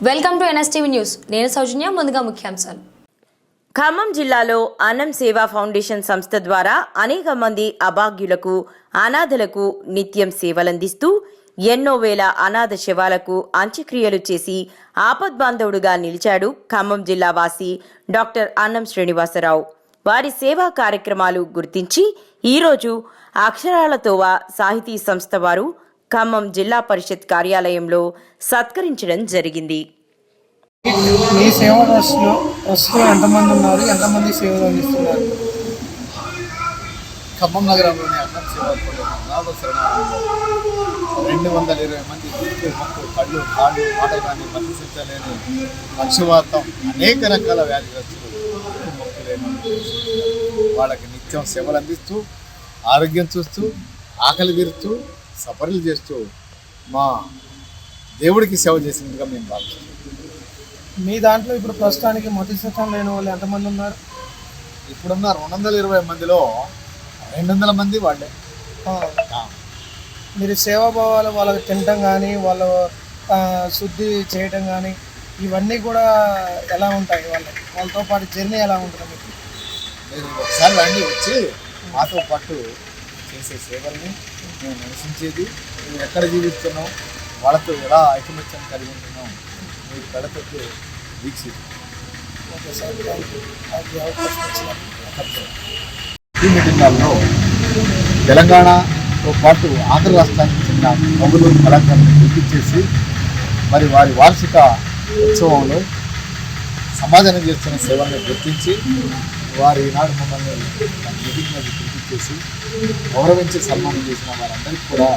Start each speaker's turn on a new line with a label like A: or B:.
A: Welcome to NSTV news. నేను సౌజన్య. ముందుగా ముఖ్యాంశాలు.
B: ఖమ్మం జిల్లాలో అన్నం సేవా ఫౌండేషన్ సంస్థ ద్వారా అనేక మంది అభాగ్యులకు, అనాథలకు నిత్యం సేవలందిస్తూ ఎన్నో వేల అనాథ శవాలకు అంత్యక్రియలు చేసి ఆపద్బాంధవుడుగా నిలిచాడు ఖమ్మం జిల్లా వాసి డాక్టర్ అన్నం శ్రీనివాసరావు. వారి సేవా కార్యక్రమాలు గుర్తించి ఈరోజు అక్షరాలతోవ సాహితీ సంస్థ వారు ఖమ్మం జిల్లా పరిషత్ కార్యాలయంలో సత్కరించడం జరిగింది.
C: మీ సేవ బస్సులో ఎంతమంది ఉన్నారు, ఎంతమంది సేవలు అందిస్తున్నారు?
D: ఖమ్మం నగరంలోని అన్నం సేవా అనాథ శరణాలయంలో 220 మంది మొక్కు, కళ్ళు, కాళ్ళు, మాట కానీ మతిసించలేని పక్షవాతం, అనేక రకాల వ్యాధిగ్రస్తులు మొక్కులేని వాళ్ళకి నిత్యం సేవలు అందిస్తూ, ఆరోగ్యం చూస్తూ, ఆకలి తీరుతూ, సఫరీలు చేస్తూ మా దేవుడికి సేవ చేసినట్టుగా మేము భావిస్తున్నాం.
C: మీ దాంట్లో ఇప్పుడు ప్రస్తుతానికి మతిస్థితం లేని వాళ్ళు ఎంతమంది ఉన్నారు?
D: ఇప్పుడున్న 220 మందిలో 200 మంది వాళ్ళే.
C: మీరు సేవాభావాలు వాళ్ళకి తినటం కానీ, వాళ్ళ శుద్ధి చేయటం కానీ ఇవన్నీ కూడా ఎలా ఉంటాయి? వాళ్ళతో పాటు జర్నీ ఎలా ఉంటుంది మీకు?
D: మీరు ఒకసారి రండి, వచ్చి మాతో పాటు చేసే సేవల్ని మేము నివసించేది, మేము ఎక్కడ జీవిస్తున్నాం, వాళ్ళతో ఎలా ఐకమత్యం కలిగి ఉంటున్నాం మీరు కడతకు వీక్షించారు. ఈ మీటింగ్లలో తెలంగాణతో పాటు ఆంధ్ర రాష్ట్రానికి చెందిన మొగలూరు కళాకారులను గుర్తించేసి మరి వారి వార్షిక ఉత్సవంలో సమాజానికి చేస్తున్న సేవలను గుర్తించి వారు ఈనాడు మమ్మల్ని మీటింగ్ మీద గుర్తించేసి గౌరవించి సన్మానం చేసిన వారందరికీ కూడా